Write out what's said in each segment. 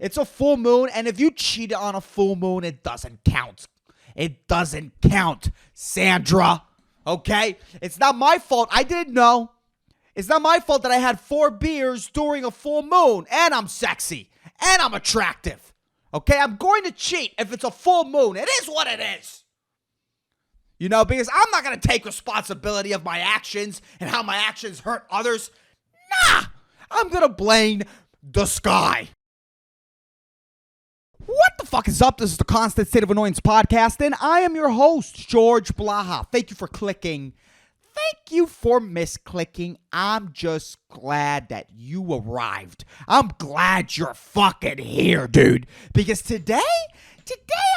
It's a full moon, and if you cheated on a full moon, it doesn't count. It doesn't count, Sandra. Okay? It's not my fault. I didn't know. It's not my fault that I had 4 beers during a full moon, and I'm sexy, and I'm attractive. Okay? I'm going to cheat if it's a full moon. It is what it is. You know, because I'm not going to take responsibility of my actions and how my actions hurt others. Nah! I'm going to blame the sky. What the fuck is up? This is the Constant State of Annoyance podcast, and I am your host, George Blaha. Thank you for clicking. Thank you for misclicking. I'm just glad that you arrived. I'm glad you're fucking here, dude. Because today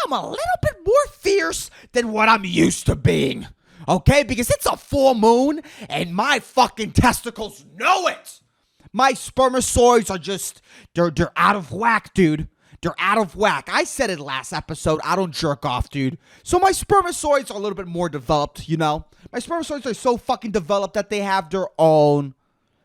I'm a little bit more fierce than what I'm used to being. Okay? Because it's a full moon, and my fucking testicles know it. My spermatozoids are just, they're out of whack, dude. They're out of whack. I said it last episode. I don't jerk off, dude. So my spermatozoids are a little bit more developed, you know? My spermatozoids are so fucking developed that they have their own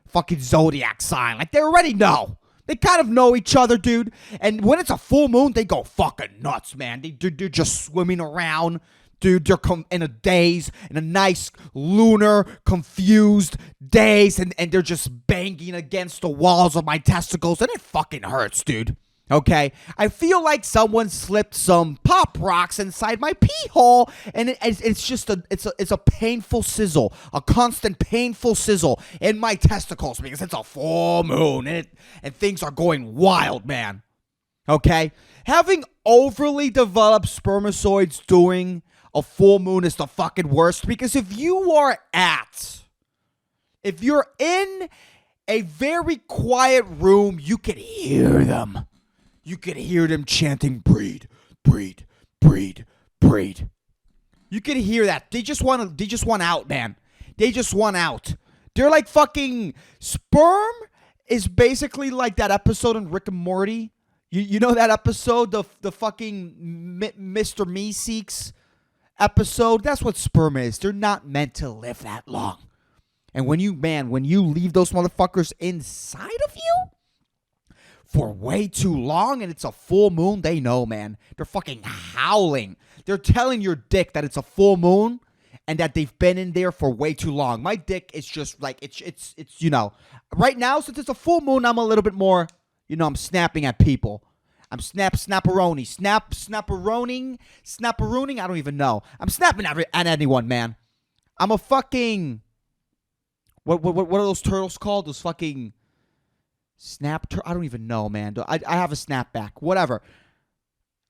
fucking zodiac sign. Like, they already know. They kind of know each other, dude. And when it's a full moon, they go fucking nuts, man. They're just swimming around. Dude, they're in a daze, in a nice, lunar, confused daze, and they're just banging against the walls of my testicles, and it fucking hurts, dude. Okay? I feel like someone slipped some pop rocks inside my pee hole, and it's just a painful sizzle, a constant painful sizzle in my testicles because it's a full moon, and things are going wild, man. Okay? Having overly developed spermatozoids during a full moon is the fucking worst, because if you're in a very quiet room, you can hear them. You can hear them chanting, breed, breed, breed, breed. You can hear that. They just want out, man. They just want out. They're like fucking, sperm is basically like that episode in Rick and Morty. You know that episode, the fucking Mr. Meeseeks episode? That's what sperm is. They're not meant to live that long. And when you leave those motherfuckers inside of you for way too long and it's a full moon, they know, man. They're fucking howling. They're telling your dick that it's a full moon and that they've been in there for way too long. My dick is just like, it's you know, right now, since it's a full moon, I'm a little bit more, you know, I'm snapping at people. I'm snapperooning, I don't even know. I'm snapping at anyone, man. I'm a fucking, what are those turtles called? Those fucking I don't even know, man. I have a snapback, whatever.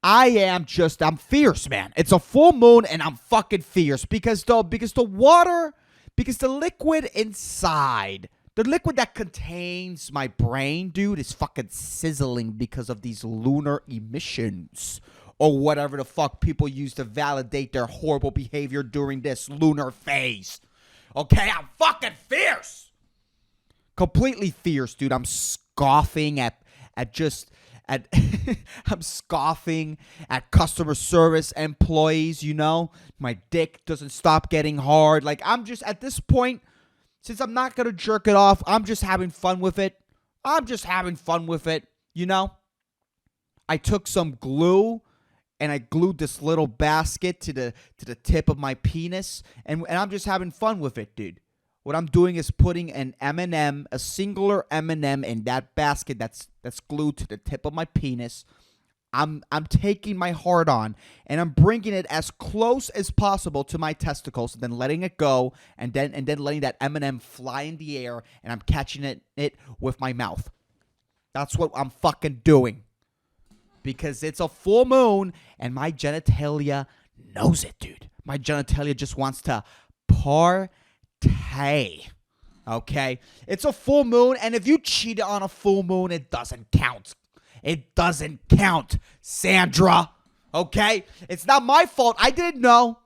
I'm fierce, man. It's a full moon and I'm fucking fierce because the liquid inside, the liquid that contains my brain, dude, is fucking sizzling because of these lunar emissions or whatever the fuck people use to validate their horrible behavior during this lunar phase. Okay, I'm fucking fierce. Completely fierce, dude. I'm scoffing at I'm scoffing at customer service employees, you know? My dick doesn't stop getting hard. Like, I'm just, at this point, since I'm not going to jerk it off, I'm just having fun with it. You know? I took some glue and I glued this little basket to the tip of my penis, and I'm just having fun with it, dude. What I'm doing is putting an M&M, a singular M&M in that basket that's glued to the tip of my penis. I'm taking my hard on and I'm bringing it as close as possible to my testicles, and then letting it go, and then letting that M&M fly in the air, and I'm catching it with my mouth. That's what I'm fucking doing. Because it's a full moon and my genitalia knows it, dude. My genitalia just wants to partay. Okay? It's a full moon, and if you cheated on a full moon, it doesn't count. It doesn't count, Sandra. Okay? It's not my fault. I didn't know.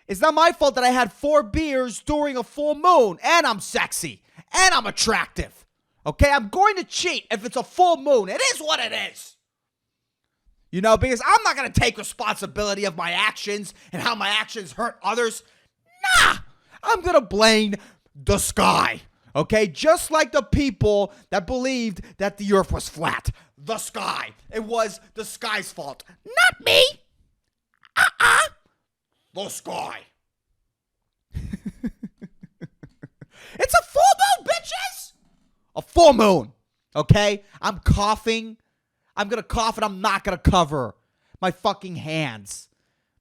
It's not my fault that I had 4 beers during a full moon, and I'm sexy, and I'm attractive. Okay? I'm going to cheat if it's a full moon. It is what it is. You know, because I'm not going to take responsibility of my actions and how my actions hurt others. Nah! I'm going to blame the sky. Okay? Just like the people that believed that the earth was flat. the sky. It was the sky's fault. Not me. The sky. It's a full moon, bitches. A full moon. Okay? I'm coughing. I'm going to cough and I'm not going to cover my fucking hands.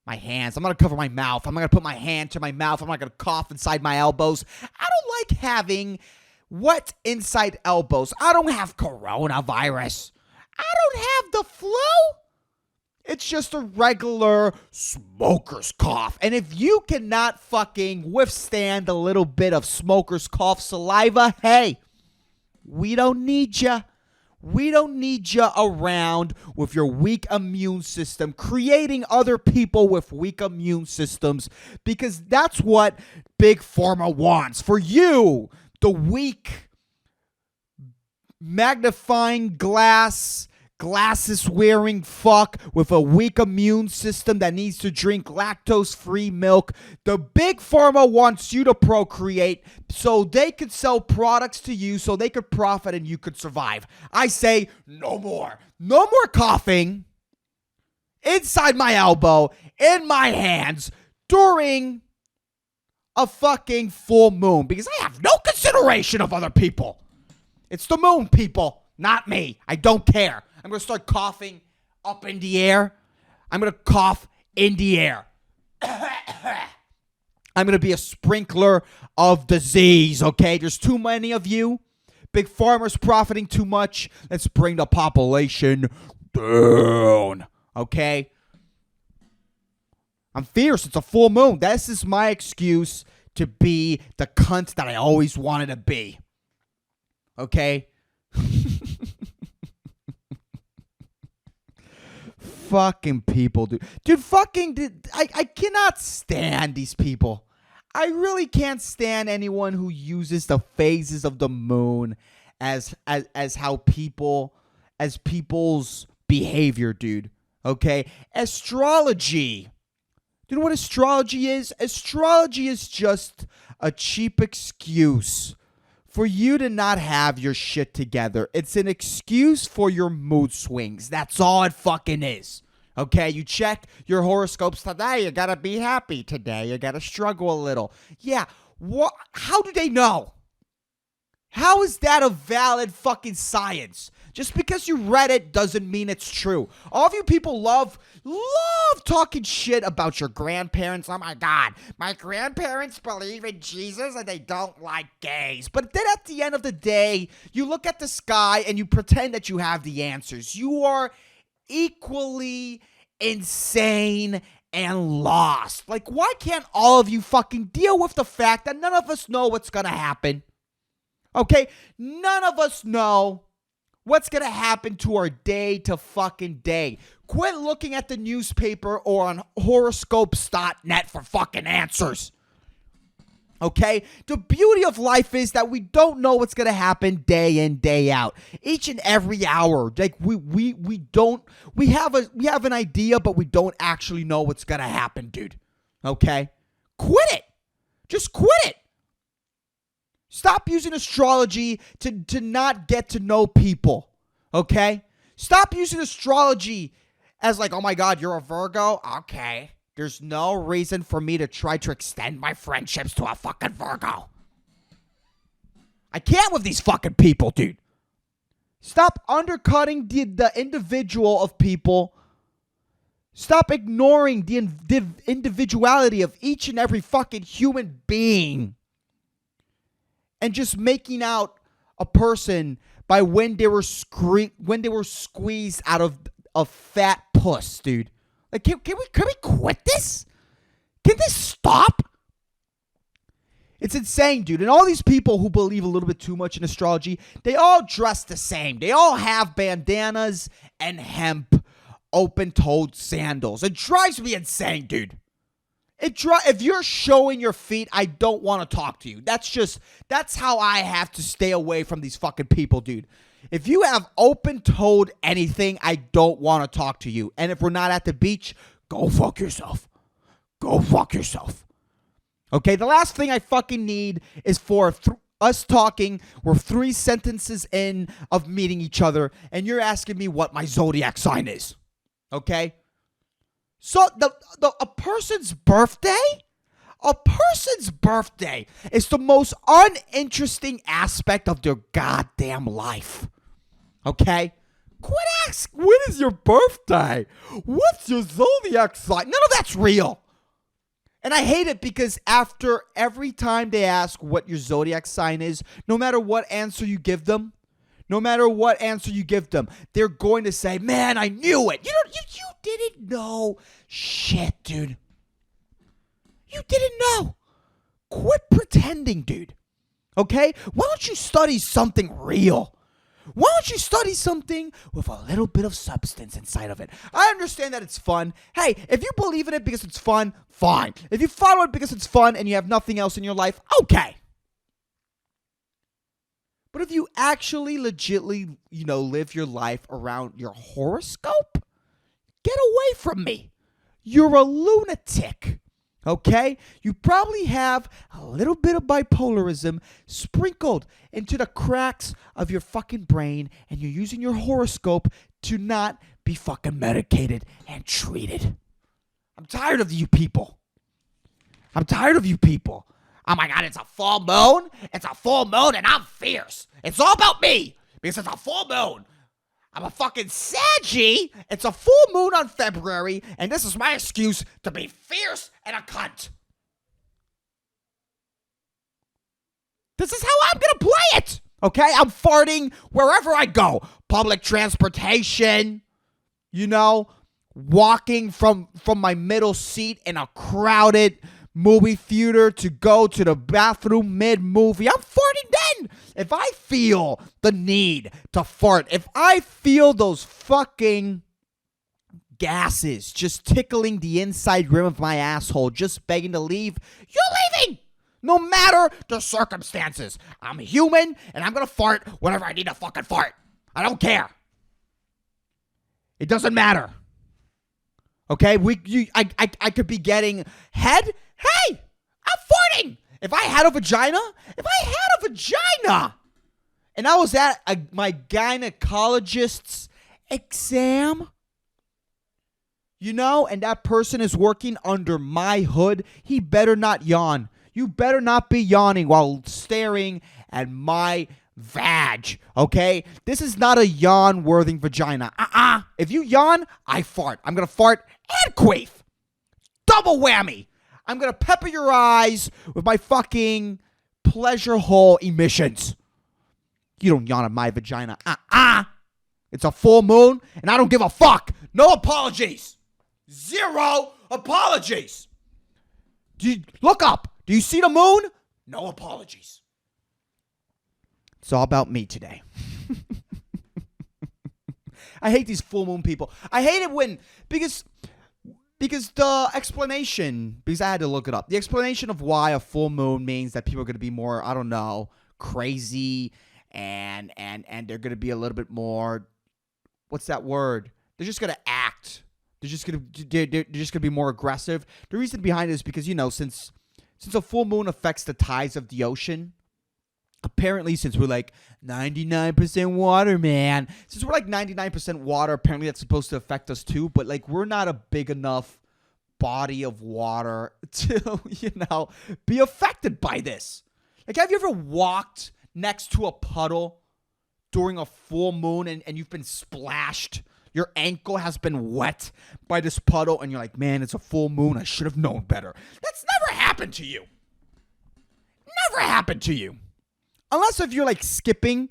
My hands. I'm going to cover my mouth. I'm not going to put my hand to my mouth. I'm not going to cough inside my elbows. I don't like having wet inside elbows. I don't have coronavirus. I don't have the flu. It's just a regular smoker's cough. And if you cannot fucking withstand a little bit of smoker's cough saliva, hey, we don't need you. We don't need you around with your weak immune system, creating other people with weak immune systems, because that's what Big Pharma wants. For you, the weak, magnifying glasses wearing fuck with a weak immune system that needs to drink lactose-free milk. The Big Pharma wants you to procreate so they could sell products to you so they could profit and you could survive. I say no more. No more coughing inside my elbow, in my hands, during a fucking full moon, because I have no consideration of other people. It's the moon, people, not me. I don't care. I'm going to start coughing up in the air. I'm going to cough in the air. I'm going to be a sprinkler of disease, okay? There's too many of you. Big Pharma's profiting too much. Let's bring the population down, okay? I'm fierce. It's a full moon. This is my excuse to be the cunt that I always wanted to be, okay? Fucking people, dude. I cannot stand these people. I really can't stand anyone who uses the phases of the moon as people's behavior, dude. Okay? Astrology. Do you know what astrology is? Astrology is just a cheap excuse for you to not have your shit together. It's an excuse for your mood swings. That's all it fucking is. Okay, you check your horoscopes today. You gotta be happy today. You gotta struggle a little. Yeah, what? How do they know? How is that a valid fucking science? Just because you read it doesn't mean it's true. All of you people love talking shit about your grandparents. Oh my God, my grandparents believe in Jesus and they don't like gays. But then at the end of the day, you look at the sky and you pretend that you have the answers. You are equally insane and lost. Like, why can't all of you fucking deal with the fact that none of us know what's gonna happen? Okay? None of us know what's going to happen to our day to fucking day. Quit looking at the newspaper or on horoscopes.net for fucking answers. Okay? The beauty of life is that we don't know what's going to happen day in, day out. Each and every hour. Like we have an idea, but we don't actually know what's going to happen, dude. Okay? Quit it. Just quit it. Stop using astrology to not get to know people, okay? Stop using astrology as like, oh my God, you're a Virgo? Okay. There's no reason for me to try to extend my friendships to a fucking Virgo. I can't with these fucking people, dude. Stop undercutting the individual of people. Stop ignoring the individuality of each and every fucking human being. And just making out a person by when they were squeezed out of a fat puss, dude. Like, can we quit this? Can this stop? It's insane, dude. And all these people who believe a little bit too much in astrology, they all dress the same. They all have bandanas and hemp open-toed sandals. It drives me insane, dude. If you're showing your feet, I don't want to talk to you. That's how I have to stay away from these fucking people, dude. If you have open-toed anything, I don't want to talk to you. And if we're not at the beach, go fuck yourself. Go fuck yourself. Okay, the last thing I fucking need is for us talking, we're 3 sentences in of meeting each other, and you're asking me what my zodiac sign is. Okay? So a person's birthday is the most uninteresting aspect of their goddamn life. Okay? Quit asking, when is your birthday? What's your zodiac sign? None of that's real. And I hate it because after every time they ask what your zodiac sign is, no matter what answer you give them, they're going to say, man, I knew it. You didn't know shit, dude. You didn't know. Quit pretending, dude. Okay? Why don't you study something real? Why don't you study something with a little bit of substance inside of it? I understand that it's fun. Hey, if you believe in it because it's fun, fine. If you follow it because it's fun and you have nothing else in your life, okay. But if you actually legitly, live your life around your horoscope, get away from me. You're a lunatic. Okay? You probably have a little bit of bipolarism sprinkled into the cracks of your fucking brain, and you're using your horoscope to not be fucking medicated and treated. I'm tired of you people. Oh my God, it's a full moon. It's a full moon and I'm fierce. It's all about me because it's a full moon. I'm a fucking Saggy. It's a full moon on February, and this is my excuse to be fierce and a cunt. This is how I'm going to play it. Okay? I'm farting wherever I go. Public transportation, walking from my middle seat in a crowded movie theater to go to the bathroom mid-movie. I'm farting then. If I feel the need to fart, if I feel those fucking gases just tickling the inside rim of my asshole, just begging to leave, you're leaving. No matter the circumstances. I'm human and I'm going to fart whenever I need to fucking fart. I don't care. It doesn't matter. Okay? I could be getting head. Hey, I'm farting. If I had a vagina, and I was at my gynecologist's exam, and that person is working under my hood, he better not yawn. You better not be yawning while staring at my vag, okay? This is not a yawn-worthy vagina. If you yawn, I fart. I'm going to fart and queef. Double whammy. I'm going to pepper your eyes with my fucking pleasure hole emissions. You don't yawn at my vagina. It's a full moon, and I don't give a fuck. No apologies. 0 apologies. Look up. Do you see the moon? No apologies. It's all about me today. I hate these full moon people. I hate it because the explanation, because I had to look it up, the explanation of why a full moon means that people are going to be more, I don't know, crazy and they're going to be a little bit more, what's that word? They're just going to act. They're just going to be more aggressive. The reason behind it is because, since a full moon affects the tides of the ocean, apparently, since we're like 99% water, man. Since we're like 99% water, apparently that's supposed to affect us too. But like, we're not a big enough body of water to, be affected by this. Like, have you ever walked next to a puddle during a full moon and you've been splashed? Your ankle has been wet by this puddle and you're like, man, it's a full moon. I should have known better. That's never happened to you. Never happened to you. Unless if you're like skipping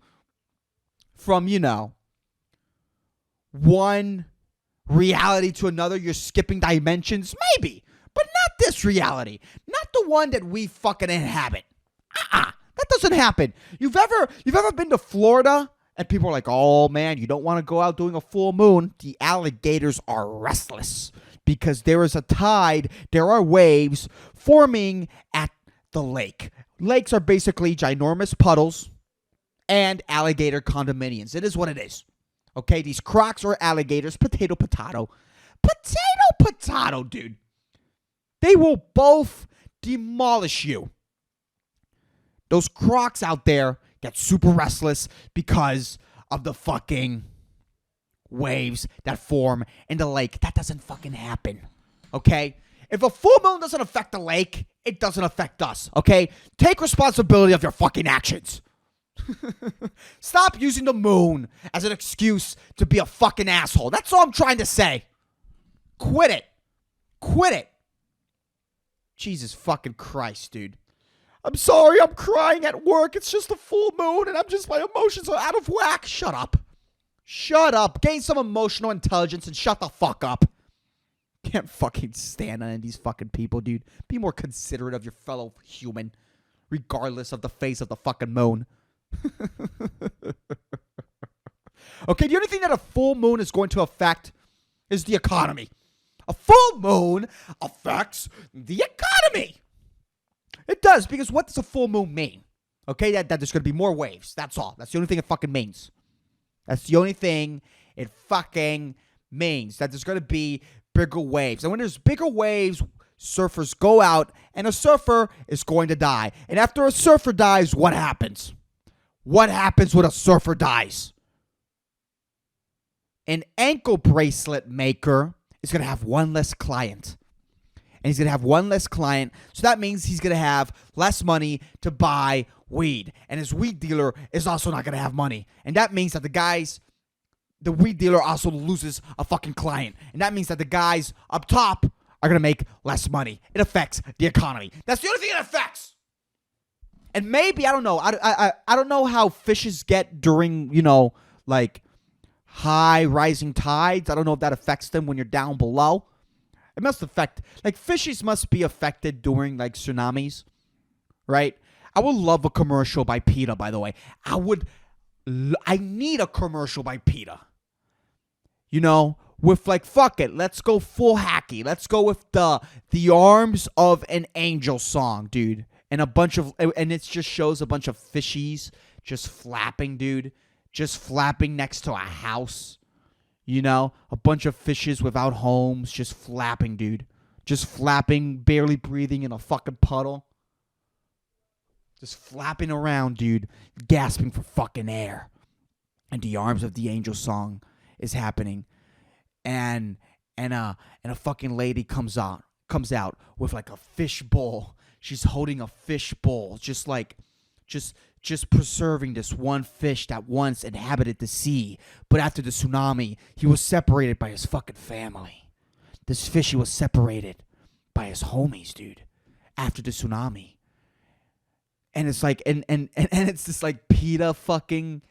from, one reality to another, you're skipping dimensions, maybe. But not this reality. Not the one that we fucking inhabit. That doesn't happen. You've ever been to Florida and people are like, oh man, you don't want to go out doing a full moon. The alligators are restless because there is a tide, there are waves forming at the lake. Lakes are basically ginormous puddles and alligator condominiums. It is what it is. Okay, these crocs are alligators. Potato, potato. Potato, potato, dude. They will both demolish you. those crocs out there get super restless because of the fucking waves that form in the lake. That doesn't fucking happen. Okay? If a full moon doesn't affect the lake, it doesn't affect us. Okay? Take responsibility of your fucking actions. Stop using the moon as an excuse to be a fucking asshole. That's all I'm trying to say. Quit it. Quit it. Jesus fucking Christ, dude. I'm sorry, I'm crying at work. It's just a full moon and my emotions are out of whack. Shut up. Shut up. Gain some emotional intelligence and shut the fuck up. Can't fucking stand any of these fucking people, dude. Be more considerate of your fellow human, regardless of the phase of the fucking moon. Okay, the only thing that a full moon is going to affect is the economy. A full moon affects the economy. It does, because what does a full moon mean? Okay, that there's going to be more waves. That's all. That's the only thing it fucking means. That's the only thing it fucking means. That there's going to be bigger waves. And when there's bigger waves, surfers go out, and a surfer is going to die. And after a surfer dies, what happens? What happens when a surfer dies? An ankle bracelet maker is going to have one less client. And he's going to have one less client. So that means he's going to have less money to buy weed. And his weed dealer is also not going to have money. And that means that the weed dealer also loses a fucking client. And that means that the guys up top are going to make less money. It affects the economy. That's the only thing it affects. And maybe, I don't know. I don't know how fishes get during, like high rising tides. I don't know if that affects them when you're down below. It must affect, like, fishes must be affected during, like, tsunamis, right? I would love a commercial by PETA, by the way. I need a commercial by PETA. With, like, fuck it, let's go full hacky. Let's go with the Arms of an Angel song, dude. And it just shows a bunch of fishies just flapping, dude. Just flapping next to a house. A bunch of fishes without homes just flapping, dude. Just flapping, barely breathing in a fucking puddle. Just flapping around, dude. Gasping for fucking air. And the Arms of the Angel song is happening. And a fucking lady comes out with like a fish bowl. She's holding a fish bowl, just preserving this one fish that once inhabited the sea. But after the tsunami, he was separated by his fucking family. This fish, he was separated by his homies, dude. After the tsunami. And it's like, and it's this like PETA fucking,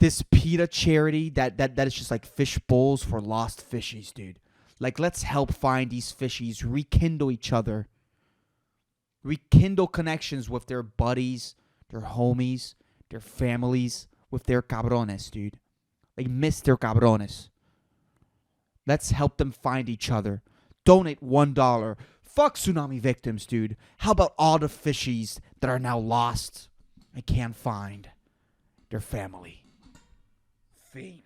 this PETA charity that is just like fish bowls for lost fishies, dude. Like, let's help find these fishies, rekindle each other. Rekindle connections with their buddies, their homies, their families, with their cabrones, dude. Like, miss their cabrones. Let's help them find each other. Donate $1. Fuck tsunami victims, dude. How about all the fishies that are now lost and can't find their family? Fiend.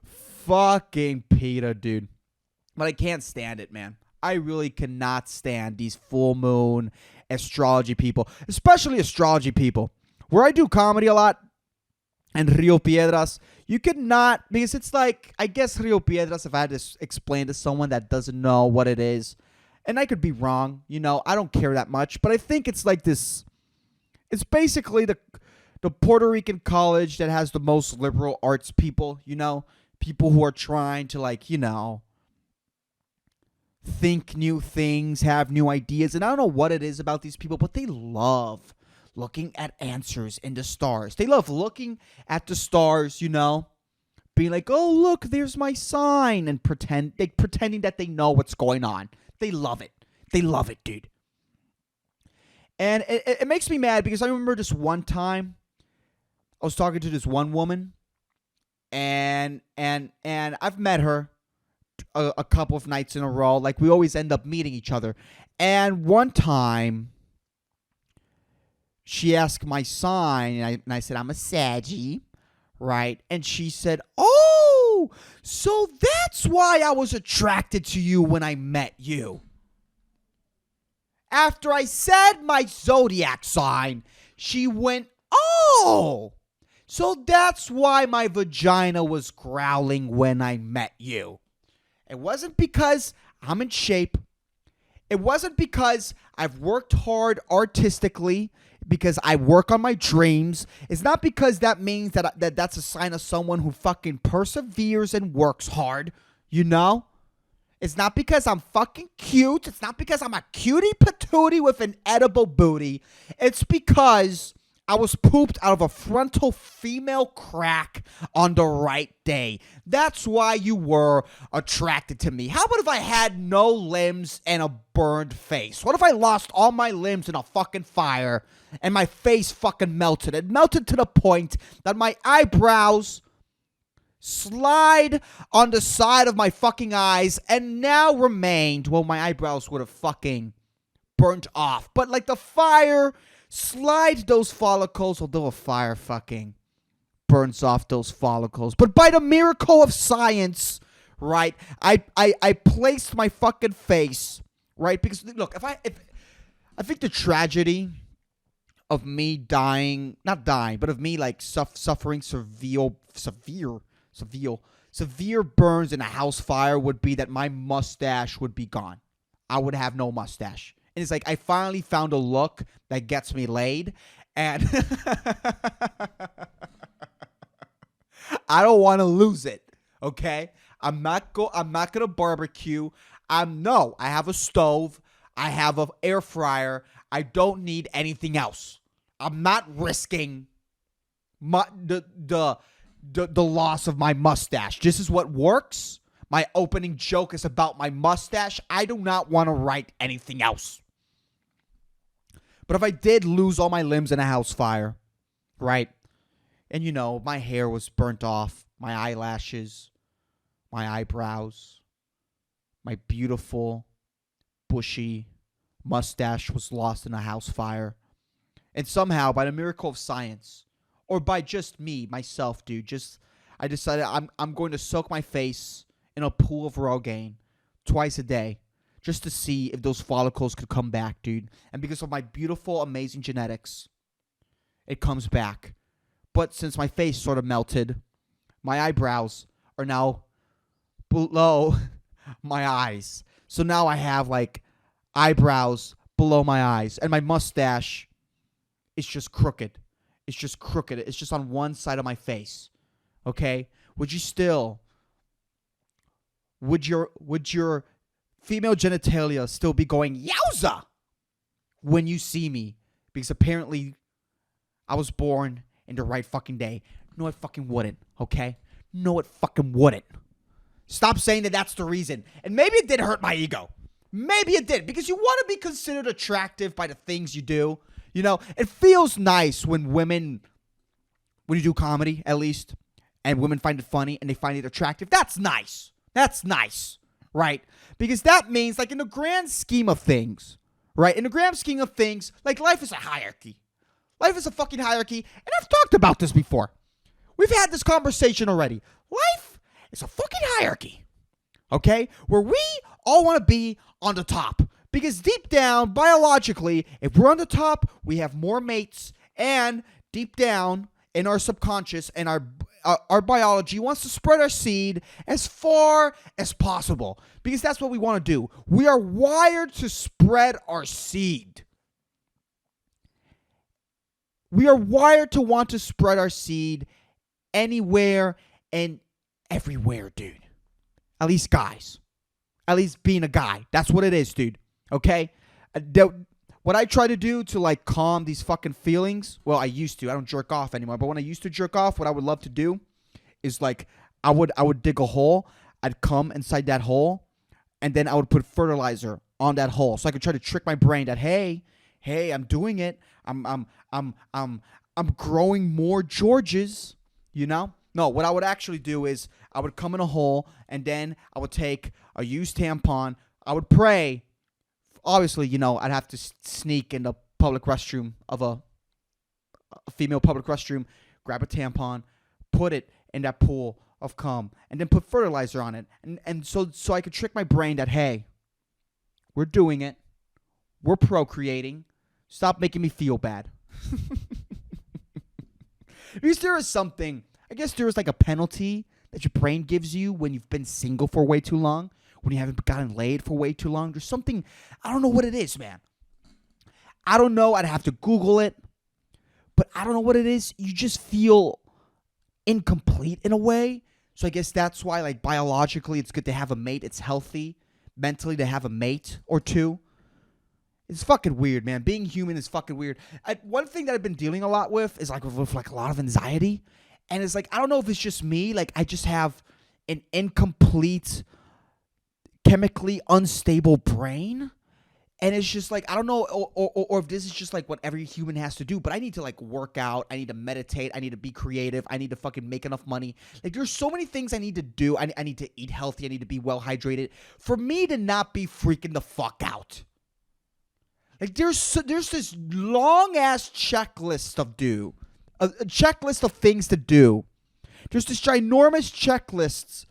Fucking PETA, dude. But I can't stand it, man. I really cannot stand these full moon astrology people, especially astrology people. Where I do comedy a lot, and Rio Piedras, you could not, because it's like, I guess Rio Piedras, if I had to explain to someone that doesn't know what it is, and I could be wrong, I don't care that much, but I think it's like this, it's basically the Puerto Rican college that has the most liberal arts people, people who are trying to, like, think new things, have new ideas. And I don't know what it is about these people, but they love looking at answers in the stars. They love looking at the stars, being like, oh, look, there's my sign, and pretending that they know what's going on. They love it. They love it, dude. And it makes me mad because I remember this one time I was talking to this one woman, and I've met her a couple of nights in a row. Like, we always end up meeting each other. And one time, she asked my sign, and I said, I'm a Saggy, right? And she said, oh, so that's why I was attracted to you when I met you. After I said my zodiac sign, she went, "Oh, so that's why my vagina was growling when I met you." It wasn't because I'm in shape. It wasn't because I've worked hard artistically, because I work on my dreams. It's not because that means that's a sign of someone who fucking perseveres and works hard, you know? It's not because I'm fucking cute. It's not because I'm a cutie patootie with an edible booty. It's because I was pooped out of a frontal female crack on the right day. That's why you were attracted to me. How about if I had no limbs and a burned face? What if I lost all my limbs in a fucking fire and my face fucking melted? It melted to the point that my eyebrows slide on the side of my fucking eyes and now remained. Well, my eyebrows would have fucking burnt off. But like the fire slides those follicles, although a fire fucking burns off those follicles. But by the miracle of science, right, I placed my fucking face, right? Because look, if I think the tragedy of me dying, not dying, but of me like suffering severe burns in a house fire would be that my mustache would be gone. I would have no mustache. And it's like I finally found a look that gets me laid, and I don't want to lose it. Okay, I'm not gonna barbecue. I have a stove. I have an air fryer. I don't need anything else. I'm not risking the loss of my mustache. This is what works. My opening joke is about my mustache. I do not want to write anything else. But if I did lose all my limbs in a house fire, right? And you know, my hair was burnt off, my eyelashes, my eyebrows, my beautiful, bushy mustache was lost in a house fire. And somehow, by the miracle of science, or by just me, myself, dude, I decided I'm going to soak my face in a pool of Rogaine twice a day just to see if those follicles could come back, dude. And because of my beautiful, amazing genetics, it comes back. But since my face sort of melted, my eyebrows are now below my eyes. So now I have like eyebrows below my eyes, and my mustache is just crooked. It's just crooked. It's just on one side of my face. Okay? Would your female genitalia still be going, "Yowza," when you see me? Because apparently I was born in the right fucking day. No, it fucking wouldn't. Okay? No, it fucking wouldn't. Stop saying that that's the reason. And maybe it did hurt my ego. Maybe it did. Because you want to be considered attractive by the things you do. You know, it feels nice when you do comedy, at least, and women find it funny and they find it attractive. That's nice. That's nice, right? Because that means, like, in the grand scheme of things, right? In the grand scheme of things, like, life is a hierarchy. Life is a fucking hierarchy, and I've talked about this before. We've had this conversation already. Life is a fucking hierarchy, okay? Where we all want to be on the top. Because deep down, biologically, if we're on the top, we have more mates, and deep down in our subconscious and our biology wants to spread our seed as far as possible. Because that's what we want to do. We are wired to spread our seed. We are wired to want to spread our seed anywhere and everywhere, dude. At least guys. At least being a guy. That's what it is, dude. Okay? What I try to do to, like, calm these fucking feelings, well, I used to. I don't jerk off anymore. But when I used to jerk off, what I would love to do is, like, I would dig a hole. I'd come inside that hole, and then I would put fertilizer on that hole. So I could try to trick my brain that, hey, I'm doing it. I'm growing more Georges, you know? No, what I would actually do is I would come in a hole, and then I would take a used tampon. I would pray. Obviously, you know, I'd have to sneak in the public restroom of a female public restroom, grab a tampon, put it in that pool of cum, and then put fertilizer on it. And so I could trick my brain that, hey, we're doing it. We're procreating. Stop making me feel bad. Because there is something, I guess there is like a penalty that your brain gives you when you've been single for way too long, when you haven't gotten laid for way too long. There's something, I don't know what it is, man. I don't know. I'd have to Google it. But I don't know what it is. You just feel incomplete in a way. So I guess that's why, like, biologically, it's good to have a mate. It's healthy mentally to have a mate or two. It's fucking weird, man. Being human is fucking weird. One thing that I've been dealing a lot with is like with like a lot of anxiety. And it's like, I don't know if it's just me. Like, I just have an incomplete, chemically unstable brain. And it's just like, I don't know, or if this is just like what every human has to do, but I need to like work out. I need to meditate. I need to be creative. I need to fucking make enough money. Like, there's so many things I need to do. I need to eat healthy. I need to be well hydrated for me to not be freaking the fuck out. Like, there's this long ass checklist of a checklist of things to do. There's this ginormous checklists.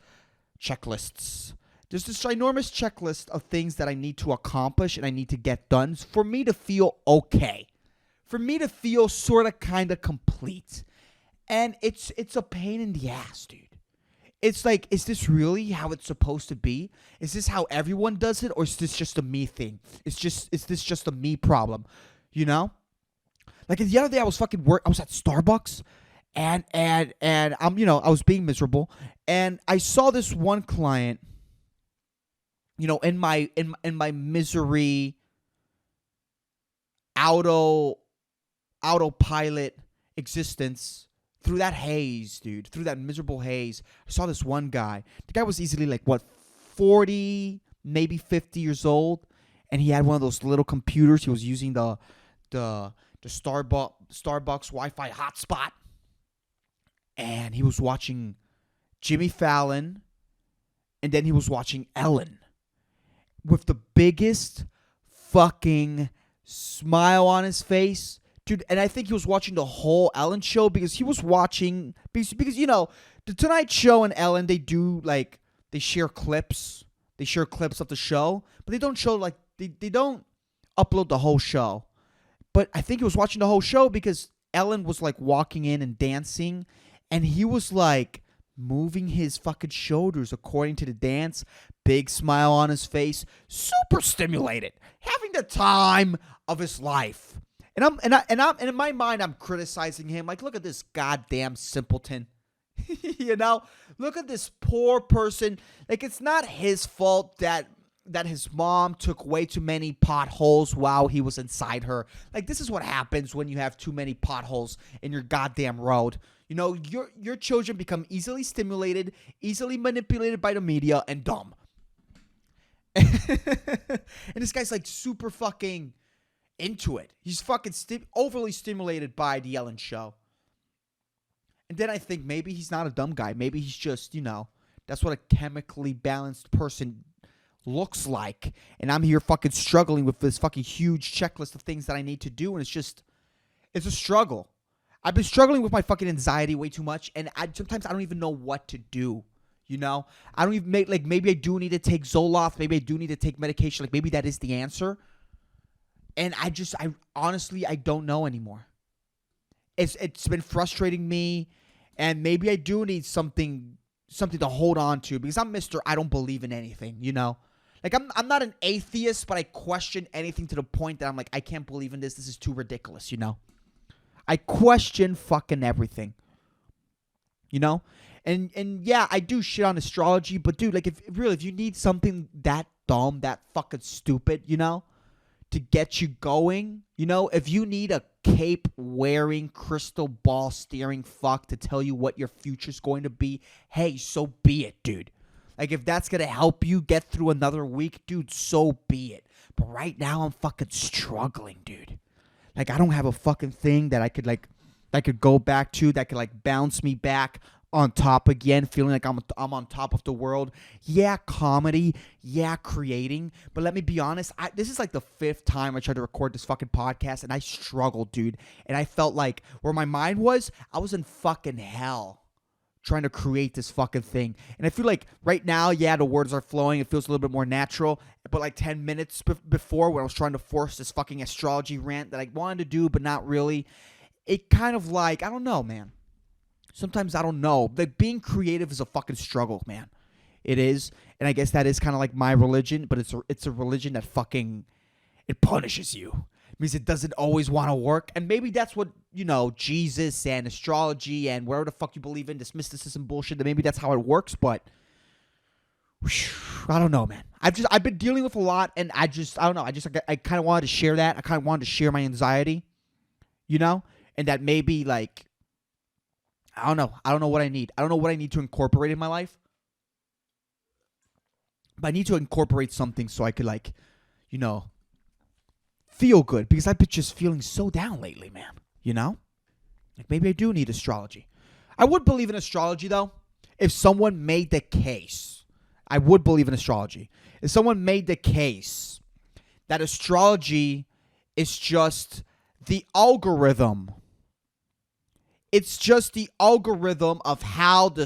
There's this ginormous checklist of things that I need to accomplish and I need to get done for me to feel okay. For me to feel sort of kind of complete. And it's a pain in the ass, dude. It's like, is this really how it's supposed to be? Is this how everyone does it? Or is this just a me thing? Is this just a me problem? You know? Like the other day I was I was at Starbucks and I'm, I was being miserable. And I saw this one client, in my misery autopilot existence, through that haze, dude, through that miserable haze, I saw this one guy. The guy was easily like 40, maybe 50 years old, and he had one of those little computers. He was using the Starbucks Wi-Fi hotspot, and he was watching Jimmy Fallon, and then he was watching Ellen with the biggest fucking smile on his face. Dude, and I think he was watching the whole Ellen show because he was watching, because the Tonight Show and Ellen, they do, like, they share clips. They share clips of the show, but they don't show, like, they don't upload the whole show. But I think he was watching the whole show because Ellen was, like, walking in and dancing, and he was, like, moving his fucking shoulders according to the dance, big smile on his face, super stimulated, having the time of his life. And in my mind, I'm criticizing him. Like, look at this goddamn simpleton. Look at this poor person. Like, it's not his fault that his mom took way too many potholes while he was inside her. Like, this is what happens when you have too many potholes in your goddamn road. Your children become easily stimulated, easily manipulated by the media, and dumb. And this guy's like super fucking into it. He's fucking overly stimulated by the Ellen show. And then I think maybe he's not a dumb guy. Maybe he's just, that's what a chemically balanced person looks like. And I'm here fucking struggling with this fucking huge checklist of things that I need to do. And it's a struggle. I've been struggling with my fucking anxiety way too much. And sometimes I don't even know what to do. I don't even maybe I do need to take Zoloft. Maybe I do need to take medication. Like, maybe that is the answer. And I honestly, I don't know anymore. It's been frustrating me, and maybe I do need something to hold on to, because I'm Mr. I don't believe in anything, Like, I'm not an atheist, but I question anything to the point that I'm like, I can't believe in this. This is too ridiculous, I question fucking everything, And yeah, I do shit on astrology, but dude, like, if you need something that dumb, that fucking stupid, to get you going, if you need a cape wearing, crystal ball steering fuck to tell you what your future's going to be, hey, so be it, dude. Like, if that's gonna help you get through another week, dude, so be it. But right now, I'm fucking struggling, dude. Like, I don't have a fucking thing that I could go back to that could, like, bounce me back on top again, feeling like I'm on top of the world. Yeah, comedy. Yeah, creating. But let me be honest, this is like the 5th time I tried to record this fucking podcast, and I struggled, dude. And I felt like where my mind was, I was in fucking hell trying to create this fucking thing. And I feel like right now, yeah, the words are flowing. It feels a little bit more natural. But like 10 minutes before, when I was trying to force this fucking astrology rant that I wanted to do, but not really, it kind of like, I don't know, man. Sometimes I don't know. Like, being creative is a fucking struggle, man. It is. And I guess that is kind of like my religion, but it's a religion that fucking, it punishes you. It means it doesn't always want to work. And maybe that's what, Jesus and astrology and whatever the fuck you believe in, this mysticism bullshit, that maybe that's how it works, but I don't know, man. I've been dealing with a lot, and I don't know. I kind of wanted to share that. I kind of wanted to share my anxiety, and that maybe, like, I don't know. I don't know what I need. I don't know what I need to incorporate in my life. But I need to incorporate something so I could, like, feel good. Because I've been just feeling so down lately, man. Like, maybe I do need astrology. I would believe in astrology, though, if someone made the case. I would believe in astrology. If someone made the case that astrology is just the algorithm. It's just the algorithm of how the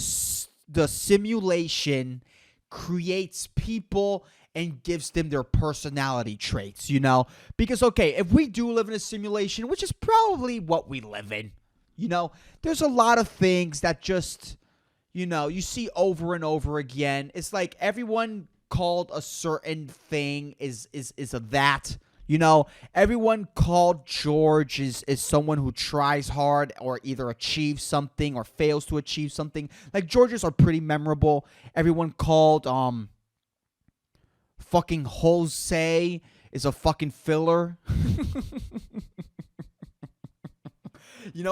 simulation creates people and gives them their personality traits, Because, okay, if we do live in a simulation, which is probably what we live in, there's a lot of things that just, you see over and over again. It's like everyone called a certain thing is a that. Everyone called George is someone who tries hard or either achieves something or fails to achieve something. Like, Georges are pretty memorable. Everyone called fucking Jose is a fucking filler.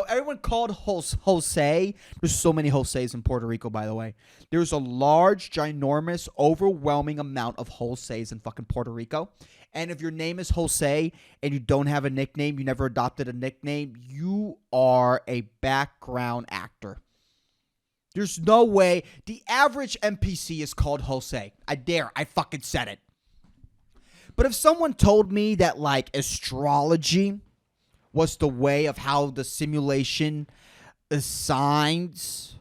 Everyone called Jose. There's so many Jose's in Puerto Rico, by the way. There's a large, ginormous, overwhelming amount of Jose's in fucking Puerto Rico. And if your name is Jose and you don't have a nickname, you never adopted a nickname, you are a background actor. There's no way. The average NPC is called Jose. I fucking said it. But if someone told me that, like, astrology was the way of how the simulation assigns,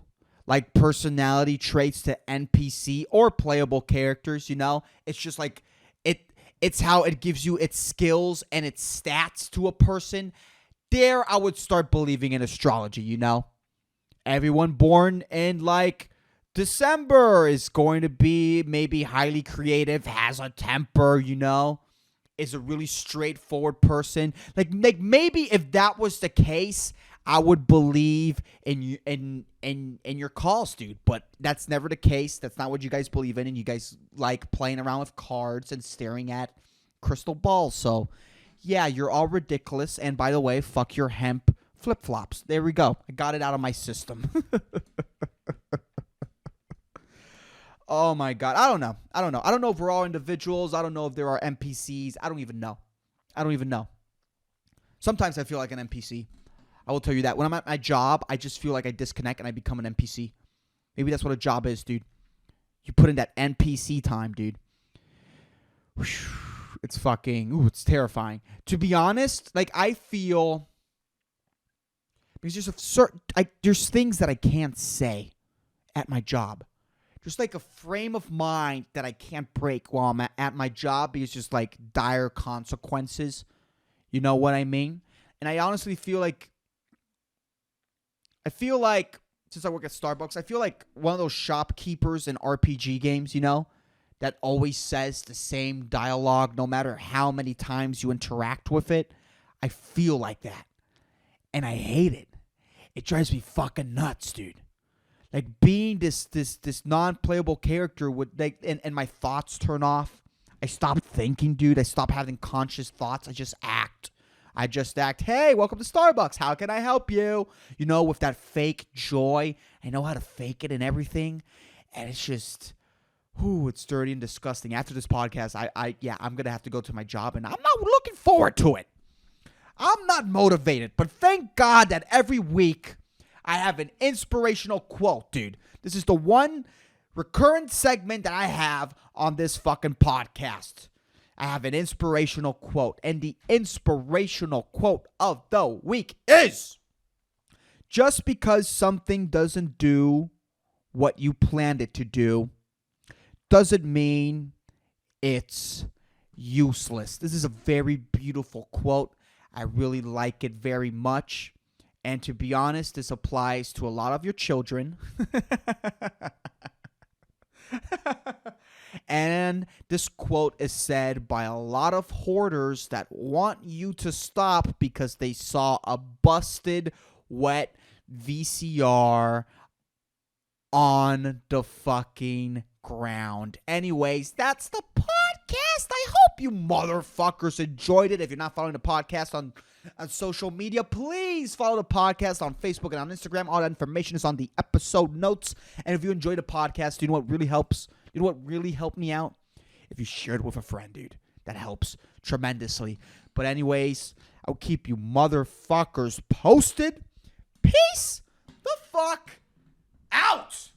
like, personality traits to NPC or playable characters, it's just like it's how it gives you its skills and its stats to a person. There, I would start believing in astrology, Everyone born in, like, December is going to be maybe highly creative, has a temper, is a really straightforward person. Like maybe if that was the case, I would believe in your calls, dude. But that's never the case. That's not what you guys believe in, and you guys like playing around with cards and staring at crystal balls. So, yeah, you're all ridiculous. And by the way, fuck your hemp flip-flops. There we go. I got it out of my system. Oh my God. I don't know. I don't know if we're all individuals. I don't know if there are NPCs. I don't even know. Sometimes I feel like an NPC. I will tell you that. When I'm at my job, I just feel like I disconnect and I become an NPC. Maybe that's what a job is, dude. You put in that NPC time, dude. It's fucking, it's terrifying. To be honest, like, I feel, because there's things that I can't say at my job. Just like a frame of mind that I can't break while I'm at my job, because just like dire consequences. You know what I mean? And I honestly feel like, since I work at Starbucks, I feel like one of those shopkeepers in RPG games, that always says the same dialogue no matter how many times you interact with it. I feel like that. And I hate it. It drives me fucking nuts, dude. Like, being this non-playable character would, like, and my thoughts turn off. I stop thinking, dude. I stop having conscious thoughts. I just act. Hey, welcome to Starbucks. How can I help you? With that fake joy. I know how to fake it and everything. And it's just, it's dirty and disgusting. After this podcast, I'm going to have to go to my job, and I'm not looking forward to it. I'm not motivated, but thank God that every week I have an inspirational quote, dude. This is the one recurrent segment that I have on this fucking podcast. I have an inspirational quote, and the inspirational quote of the week is, just because something doesn't do what you planned it to do doesn't mean it's useless. This is a very beautiful quote. I really like it very much. And to be honest, this applies to a lot of your children. And this quote is said by a lot of hoarders that want you to stop because they saw a busted, wet VCR on the fucking ground. Anyways, that's the podcast. I hope you motherfuckers enjoyed it. If you're not following the podcast on social media, please follow the podcast on Facebook and on Instagram. All that information is on the episode notes. And if you enjoyed the podcast, you know what really helps? You know what really helped me out? If you shared it with a friend, dude. That helps tremendously. But anyways, I'll keep you motherfuckers posted. Peace the fuck out.